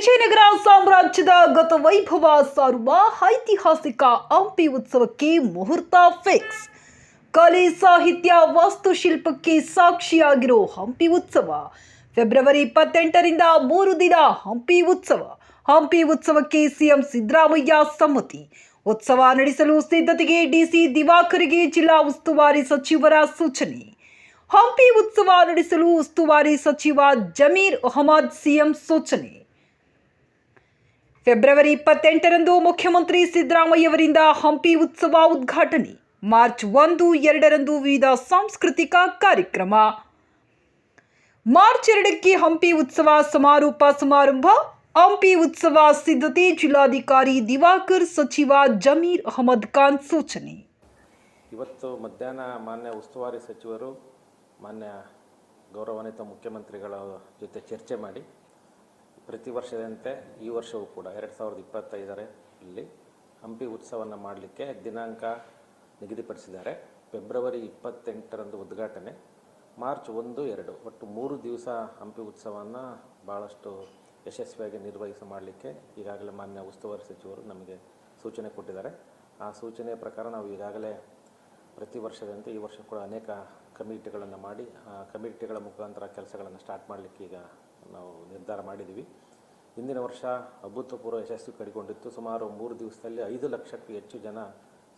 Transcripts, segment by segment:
ವಿಜಯನಗರ ಸಾಮ್ರಾಜ್ಯದ ಗತ ವೈಭವ ಸಾರುವ ಐತಿಹಾಸಿಕ ಹಂಪಿ ಉತ್ಸವಕ್ಕೆ ಮುಹೂರ್ತ ಫಿಕ್ಸ್. ಕಲೆ, ಸಾಹಿತ್ಯ, ವಾಸ್ತುಶಿಲ್ಪಕ್ಕೆ ಸಾಕ್ಷಿಯಾಗಿರೋ ಹಂಪಿ ಉತ್ಸವ ಫೆಬ್ರವರಿ 28ರಿಂದ 3 ದಿನ ಹಂಪಿ ಉತ್ಸವ. ಹಂಪಿ ಉತ್ಸವಕ್ಕೆ ಸಿಎಂ ಸಿದ್ದರಾಮಯ್ಯ ಸಮ್ಮತಿ. ಉತ್ಸವ ನಡೆಸಲು ಸಿದ್ಧತೆಗೆ ಡಿಸಿ ದಿವಾಕರ್ಗೆ ಜಿಲ್ಲಾ ಉಸ್ತುವಾರಿ ಸಚಿವರ ಸೂಚನೆ. ಹಂಪಿ ಉತ್ಸವ ನಡೆಸಲು ಉಸ್ತುವಾರಿ ಸಚಿವ ಜಮೀರ್ ಅಹಮದ್ ಸಿಎಂ ಸೂಚನೆ. ಫೆಬ್ರವರಿ 28ರಂದು ಮುಖ್ಯಮಂತ್ರಿ ಸಿದ್ದರಾಮಯ್ಯವರಿಂದ ಹಂಪಿ ಉತ್ಸವ ಉದ್ಘಾಟನೆ. ಮಾರ್ಚ್ 1, 2ರಂದು ವಿವಿಧ ಸಾಂಸ್ಕೃತಿಕ ಕಾರ್ಯಕ್ರಮ. ಮಾರ್ಚ್ 2ಕ್ಕೆ ಹಂಪಿ ಉತ್ಸವ ಸಮಾರೋಪ ಸಮಾರಂಭ. ಹಂಪಿ ಉತ್ಸವ ಸಿದ್ಧತೆ ಜಿಲ್ಲಾಧಿಕಾರಿ ದಿವಾಕರ್, ಸಚಿವ ಜಮೀರ್ ಅಹಮದ್ ಖಾನ್ ಸೂಚನೆ. ಇವತ್ತು ಮಧ್ಯಾಹ್ನ ಮಾನ್ಯ ಉಸ್ತುವಾರಿ ಸಚಿವರು ಮಾನ್ಯ ಗೌರವಾನ್ವಿತ ಮುಖ್ಯಮಂತ್ರಿಗಳ ಜೊತೆ ಚರ್ಚೆ ಮಾಡಿ ಪ್ರತಿ ವರ್ಷದಂತೆ ಈ ವರ್ಷವೂ ಕೂಡ 2025ರಲ್ಲಿ ಹಂಪಿ ಉತ್ಸವವನ್ನು ಮಾಡಲಿಕ್ಕೆ ದಿನಾಂಕ ನಿಗದಿಪಡಿಸಿದ್ದಾರೆ. ಫೆಬ್ರವರಿ 28ರಂದು ಉದ್ಘಾಟನೆ, ಮಾರ್ಚ್ 1, 2 ಒಟ್ಟು 3 ದಿವಸ ಹಂಪಿ ಉತ್ಸವವನ್ನು ಭಾಳಷ್ಟು ಯಶಸ್ವಿಯಾಗಿ ಮಾಡಲಿಕ್ಕೆ ಈಗಾಗಲೇ ಮಾನ್ಯ ಉಸ್ತುವಾರಿ ಸಚಿವರು ನಮಗೆ ಸೂಚನೆ ಕೊಟ್ಟಿದ್ದಾರೆ. ಆ ಸೂಚನೆಯ ಪ್ರಕಾರ ನಾವು ಈಗಾಗಲೇ ಪ್ರತಿ ವರ್ಷದಂತೆ ಈ ವರ್ಷ ಕೂಡ ಅನೇಕ ಕಮಿಟಿಗಳನ್ನು ಮಾಡಿ ಆ ಕಮಿಟಿಗಳ ಮುಖಾಂತರ ಕೆಲಸಗಳನ್ನು ಸ್ಟಾರ್ಟ್ ಮಾಡಲಿಕ್ಕೆ ಈಗ ನಾವು ನಿರ್ಧಾರ ಮಾಡಿದ್ದೀವಿ. ಹಿಂದಿನ ವರ್ಷ ಅಭೂತಪೂರ್ವ ಯಶಸ್ಸು ಕಡಿಕೊಂಡಿತ್ತು. ಸುಮಾರು 3 ದಿವಸದಲ್ಲಿ 5 ಲಕ್ಷಕ್ಕೂ ಹೆಚ್ಚು ಜನ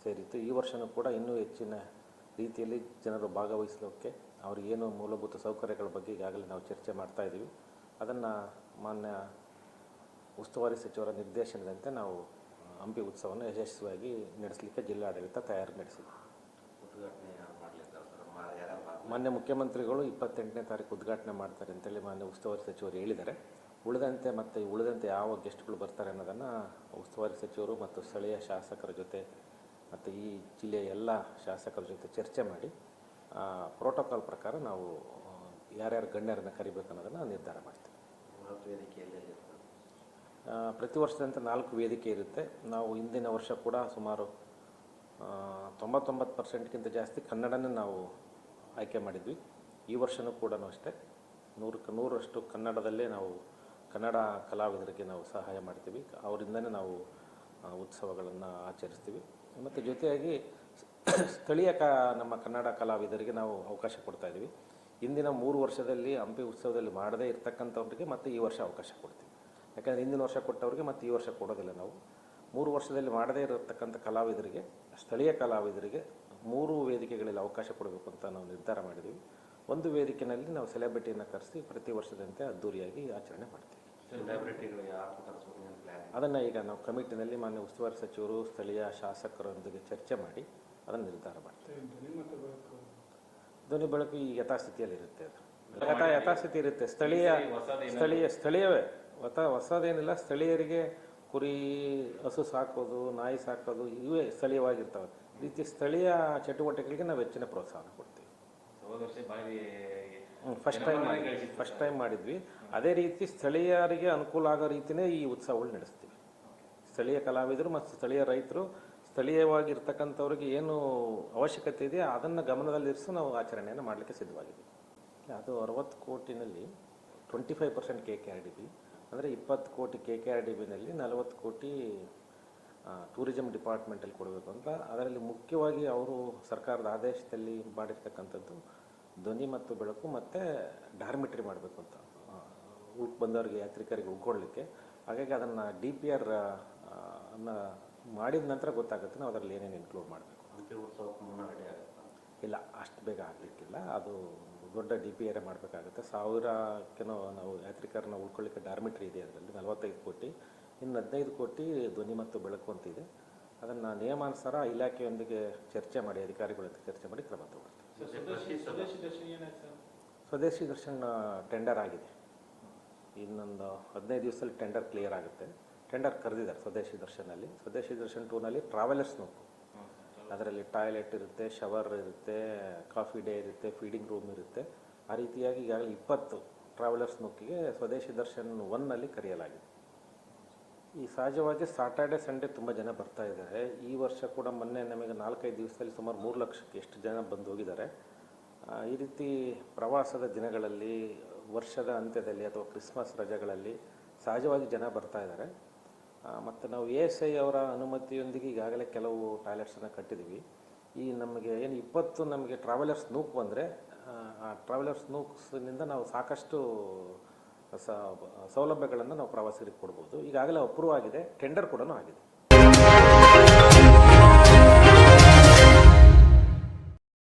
ಸೇರಿತ್ತು. ಈ ವರ್ಷವೂ ಕೂಡ ಇನ್ನೂ ಹೆಚ್ಚಿನ ರೀತಿಯಲ್ಲಿ ಜನರು ಭಾಗವಹಿಸಲಿಕ್ಕೆ ಅವರಿಗೇನು ಮೂಲಭೂತ ಸೌಕರ್ಯಗಳ ಬಗ್ಗೆ ಈಗಾಗಲೇ ನಾವು ಚರ್ಚೆ ಮಾಡ್ತಾಯಿದ್ದೀವಿ. ಅದನ್ನು ಮಾನ್ಯ ಉಸ್ತುವಾರಿ ಸಚಿವರ ನಿರ್ದೇಶನದಂತೆ ನಾವು ಹಂಪಿ ಉತ್ಸವವನ್ನು ಯಶಸ್ವಿಯಾಗಿ ನಡೆಸಲಿಕ್ಕೆ ಜಿಲ್ಲಾಡಳಿತ ತಯಾರಿ ನಡೆಸಿದೆ. ಮಾನ್ಯ ಮುಖ್ಯಮಂತ್ರಿಗಳು 28ನೇ ತಾರೀಕು ಉದ್ಘಾಟನೆ ಮಾಡ್ತಾರೆ ಅಂತೇಳಿ ಮಾನ್ಯ ಉಸ್ತುವಾರಿ ಸಚಿವರು ಹೇಳಿದ್ದಾರೆ. ಉಳಿದಂತೆ ಯಾವ ಗೆಸ್ಟ್ಗಳು ಬರ್ತಾರೆ ಅನ್ನೋದನ್ನು ಉಸ್ತುವಾರಿ ಸಚಿವರು ಮತ್ತು ಸ್ಥಳೀಯ ಶಾಸಕರ ಜೊತೆ ಮತ್ತು ಈ ಜಿಲ್ಲೆಯ ಎಲ್ಲ ಶಾಸಕರ ಜೊತೆ ಚರ್ಚೆ ಮಾಡಿ ಪ್ರೋಟೋಕಾಲ್ ಪ್ರಕಾರ ನಾವು ಯಾರ್ಯಾರು ಗಣ್ಯರನ್ನು ಕರಿಬೇಕು ಅನ್ನೋದನ್ನು ನಿರ್ಧಾರ ಮಾಡ್ತೀವಿ. ಪ್ರತಿ ವರ್ಷದಂತೆ 4 ವೇದಿಕೆ ಇರುತ್ತೆ. ನಾವು ಹಿಂದಿನ ವರ್ಷ ಕೂಡ ಸುಮಾರು 99%ಗಿಂತ ಜಾಸ್ತಿ ಕನ್ನಡನೇ ನಾವು ಆಯ್ಕೆ ಮಾಡಿದ್ವಿ. ಈ ವರ್ಷವೂ ಕೂಡ ಅಷ್ಟೇ 100ಕ್ಕೆ 100ರಷ್ಟು ಕನ್ನಡದಲ್ಲೇ ನಾವು ಕನ್ನಡ ಕಲಾವಿದರಿಗೆ ನಾವು ಸಹಾಯ ಮಾಡ್ತೀವಿ. ಅವರಿಂದನೇ ನಾವು ಉತ್ಸವಗಳನ್ನು ಆಚರಿಸ್ತೀವಿ. ಮತ್ತು ಜೊತೆಯಾಗಿ ಸ್ಥಳೀಯ ನಮ್ಮ ಕನ್ನಡ ಕಲಾವಿದರಿಗೆ ನಾವು ಅವಕಾಶ ಕೊಡ್ತಾಯಿದ್ದೀವಿ. ಹಿಂದಿನ 3 ವರ್ಷದಲ್ಲಿ ಹಂಪಿ ಉತ್ಸವದಲ್ಲಿ ಮಾಡದೇ ಇರ್ತಕ್ಕಂಥವ್ರಿಗೆ ಮತ್ತು ಈ ವರ್ಷ ಅವಕಾಶ ಕೊಡ್ತೀವಿ. ಯಾಕಂದರೆ ಹಿಂದಿನ ವರ್ಷ ಕೊಟ್ಟವ್ರಿಗೆ ಮತ್ತು ಈ ವರ್ಷ ಕೊಡೋದಿಲ್ಲ. ನಾವು 3 ವರ್ಷದಲ್ಲಿ ಮಾಡದೇ ಇರತಕ್ಕಂಥ ಕಲಾವಿದರಿಗೆ, ಸ್ಥಳೀಯ ಕಲಾವಿದರಿಗೆ 3 ವೇದಿಕೆಗಳಲ್ಲಿ ಅವಕಾಶ ಕೊಡಬೇಕು ಅಂತ ನಾವು ನಿರ್ಧಾರ ಮಾಡಿದ್ದೀವಿ. ಒಂದು ವೇದಿಕೆಯಲ್ಲಿ ನಾವು ಸೆಲೆಬ್ರಿಟಿಯನ್ನು ಕರೆಸಿ ಪ್ರತಿ ವರ್ಷದಂತೆ ಅದ್ದೂರಿಯಾಗಿ ಆಚರಣೆ ಮಾಡ್ತೀವಿ. ಅದನ್ನು ಈಗ ನಾವು ಕಮಿಟಿನಲ್ಲಿ ಮಾನ್ಯ ಉಸ್ತುವಾರಿ ಸಚಿವರು ಸ್ಥಳೀಯ ಶಾಸಕರೊಂದಿಗೆ ಚರ್ಚೆ ಮಾಡಿ ಅದನ್ನು ನಿರ್ಧಾರ ಮಾಡ್ತೀವಿ. ಧ್ವನಿ ಬೆಳಕು ಈ ಯಥಾಸ್ಥಿತಿಯಲ್ಲಿರುತ್ತೆ. ಅದು ಯಥಾಸ್ಥಿತಿ ಇರುತ್ತೆ. ಸ್ಥಳೀಯವೇ ಹೊಸದೇನಿಲ್ಲ. ಸ್ಥಳೀಯರಿಗೆ ಕುರಿ, ಹಸು ಸಾಕೋದು, ನಾಯಿ ಸಾಕೋದು ಇವೇ ಸ್ಥಳೀಯವಾಗಿರ್ತವೆ. ಈ ರೀತಿ ಸ್ಥಳೀಯ ಚಟುವಟಿಕೆಗಳಿಗೆ ನಾವು ಹೆಚ್ಚಿನ ಪ್ರೋತ್ಸಾಹ ಕೊಡ್ತೀವಿ. ಫಸ್ಟ್ ಟೈಮ್ ಮಾಡಿದ್ವಿ. ಅದೇ ರೀತಿ ಸ್ಥಳೀಯರಿಗೆ ಅನುಕೂಲ ಆಗೋ ರೀತಿಯೇ ಈ ಉತ್ಸವಗಳು ನಡೆಸ್ತೀವಿ. ಸ್ಥಳೀಯ ಕಲಾವಿದರು ಮತ್ತು ಸ್ಥಳೀಯ ರೈತರು, ಸ್ಥಳೀಯವಾಗಿರ್ತಕ್ಕಂಥವ್ರಿಗೆ ಏನು ಅವಶ್ಯಕತೆ ಇದೆ ಅದನ್ನು ಗಮನದಲ್ಲಿರಿಸಿ ನಾವು ಆಚರಣೆಯನ್ನು ಮಾಡಲಿಕ್ಕೆ ಸಿದ್ಧವಾಗಿದ್ದೀವಿ. ಅದು 60 ಕೋಟಿನಲ್ಲಿ 25% KKRDB, ಅಂದರೆ 20 ಕೋಟಿ KKRDBನಲ್ಲಿ 40 ಕೋಟಿ ಟೂರಿಸಂ ಡಿಪಾರ್ಟ್ಮೆಂಟಲ್ಲಿ ಕೊಡಬೇಕು ಅಂತ. ಅದರಲ್ಲಿ ಮುಖ್ಯವಾಗಿ ಅವರು ಸರ್ಕಾರದ ಆದೇಶದಲ್ಲಿ ಮಾಡಿರ್ತಕ್ಕಂಥದ್ದು ಧ್ವನಿ ಮತ್ತು ಬೆಳಕು ಮತ್ತು ಡಾರ್ಮಿಟ್ರಿ ಮಾಡಬೇಕು ಅಂತ ಬಂದವರಿಗೆ, ಯಾತ್ರಿಕರಿಗೆ ಉಳ್ಕೊಳ್ಳಿಕ್ಕೆ. ಹಾಗಾಗಿ ಅದನ್ನು DPR ಅನ್ನು ಮಾಡಿದ ನಂತರ ಗೊತ್ತಾಗುತ್ತೆ ನಾವು ಅದರಲ್ಲಿ ಏನೇನು ಇನ್ಕ್ಲೂಡ್ ಮಾಡಬೇಕು. ಇಲ್ಲ, ಅಷ್ಟು ಬೇಗ ಆಗಲಿಕ್ಕಿಲ್ಲ. ಅದು ದೊಡ್ಡ DPR ಮಾಡಬೇಕಾಗುತ್ತೆ. 1000ಕ್ಕೇನೋ ನಾವು ಯಾತ್ರಿಕರನ್ನ ಉಳ್ಕೊಳ್ಳಿಕ್ಕೆ ಡಾರ್ಮಿಟ್ರಿ ಇದೆ. ಅದರಲ್ಲಿ 45 ಕೋಟಿ, ಇನ್ನು 15 ಕೋಟಿ ಧ್ವನಿ ಮತ್ತು ಬೆಳಕು ಅಂತಿದೆ. ಅದನ್ನು ನಿಯಮಾನುಸಾರ ಇಲಾಖೆಯೊಂದಿಗೆ ಚರ್ಚೆ ಮಾಡಿ, ಅಧಿಕಾರಿಗಳ ಜೊತೆ ಚರ್ಚೆ ಮಾಡಿ ಕ್ರಮ ತಗೊಳ್ತೀವಿ. ಸ್ವದೇಶಿ ದರ್ಶನ್ ಟೆಂಡರ್ ಆಗಿದೆ. ಇನ್ನೊಂದು 15 ದಿವಸದಲ್ಲಿ ಟೆಂಡರ್ ಕ್ಲಿಯರ್ ಆಗುತ್ತೆ. ಟೆಂಡರ್ ಕರೆದಿದ್ದಾರೆ ಸ್ವದೇಶಿ ದರ್ಶನಲ್ಲಿ. ಸ್ವದೇಶಿ ದರ್ಶನ್ 2ನಲ್ಲಿ ಟ್ರಾವೆಲರ್ಸ್ ನೋಕು, ಅದರಲ್ಲಿ ಟಾಯ್ಲೆಟ್ ಇರುತ್ತೆ, ಶವರ್ ಇರುತ್ತೆ, ಕಾಫಿ ಡೇ ಇರುತ್ತೆ, ಫೀಡಿಂಗ್ ರೂಮ್ ಇರುತ್ತೆ. ಆ ರೀತಿಯಾಗಿ ಈಗಾಗಲೇ 20 ಟ್ರಾವೆಲರ್ಸ್ ನೋಕಿಗೆ ಸ್ವದೇಶಿ ದರ್ಶನ್ 1ನಲ್ಲಿ ಕರೆಯಲಾಗಿದೆ. ಈ ಸಹಜವಾಗಿ ಸಾಟರ್ಡೆ ಸಂಡೇ ತುಂಬ ಜನ ಬರ್ತಾ ಇದ್ದಾರೆ. ಈ ವರ್ಷ ಕೂಡ ಮೊನ್ನೆ ನಮಗೆ 4-5 ದಿವಸದಲ್ಲಿ ಸುಮಾರು 3 ಲಕ್ಷಕ್ಕೆ ಎಷ್ಟು ಜನ ಬಂದು ಹೋಗಿದ್ದಾರೆ. ಈ ರೀತಿ ಪ್ರವಾಸದ ದಿನಗಳಲ್ಲಿ, ವರ್ಷದ ಅಂತ್ಯದಲ್ಲಿ ಅಥವಾ ಕ್ರಿಸ್ಮಸ್ ರಜೆಗಳಲ್ಲಿ ಸಹಜವಾಗಿ ಜನ ಬರ್ತಾ ಇದ್ದಾರೆ. ಮತ್ತು ನಾವು ASI ಅವರ ಅನುಮತಿಯೊಂದಿಗೆ ಈಗಾಗಲೇ ಕೆಲವು ಟಾಯ್ಲೆಟ್ಸನ್ನು ಕಟ್ಟಿದ್ದೀವಿ. ಈ ನಮಗೆ ಏನು 20 ನಮಗೆ ಟ್ರಾವೆಲರ್ಸ್ ನೂಕ್ ಬಂದರೆ ಆ ಟ್ರಾವೆಲರ್ಸ್ ನೂಕ್ಸ್ನಿಂದ ನಾವು ಸಾಕಷ್ಟು ಸೌಲಭ್ಯಗಳನ್ನು ನಾವು ಪ್ರವಾಸಿಗರಿಗೆ ಕೊಡ್ಬೋದು. ಈಗಾಗಲೇ ಅಪ್ರೂವ್ ಆಗಿದೆ, ಟೆಂಡರ್ ಕೂಡ ಆಗಿದೆ.